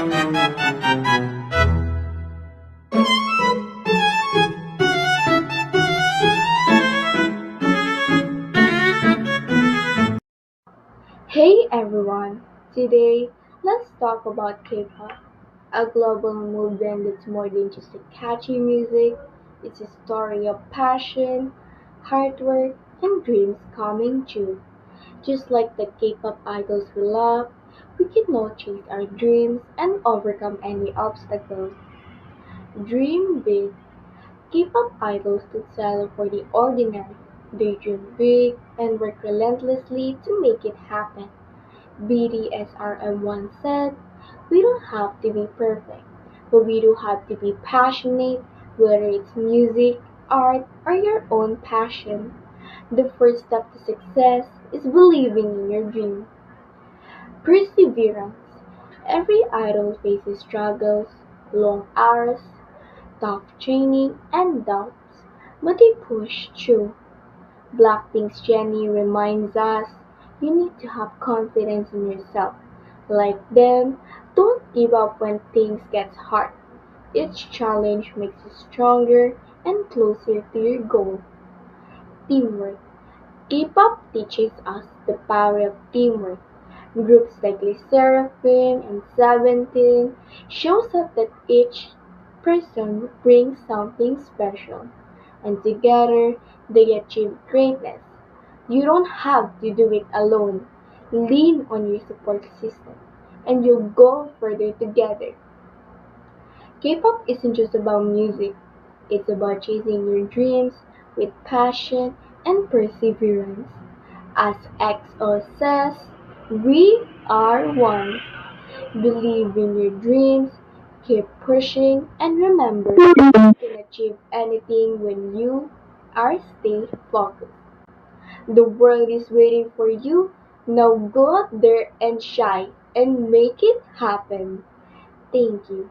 Hey everyone! Today, let's talk about K-pop, a global movement that's more than just a catchy music. It's a story of passion, hard work, and dreams coming true. Just like the K-pop idols we love, we can now chase our dreams and overcome any obstacles. Dream big. K-pop idols don't settle for the ordinary. They dream big and work relentlessly to make it happen. BDSRM1 said, "We don't have to be perfect, but we do have to be passionate, whether it's music, art, or your own passion. The first step to success is believing in your dream." Perseverance. Every idol faces struggles, long hours, tough training, and doubts, but they push through. Blackpink's Jennie reminds us you need to have confidence in yourself. Like them, don't give up when things get hard. Each challenge makes you stronger and closer to your goal. Teamwork. K-pop teaches us the power of teamwork. Groups like LE SSERAFIM and Seventeen shows us that each person brings something special, and together they achieve greatness. You don't have to do it alone. Lean on your support system, and you'll go further together. K-pop isn't just about music, it's about chasing your dreams with passion and perseverance. As EXO says, we are one. Believe in your dreams, keep pushing, and remember you can achieve anything when you are stay focused. The world is waiting for you. Now go out there and shine and make it happen. Thank you.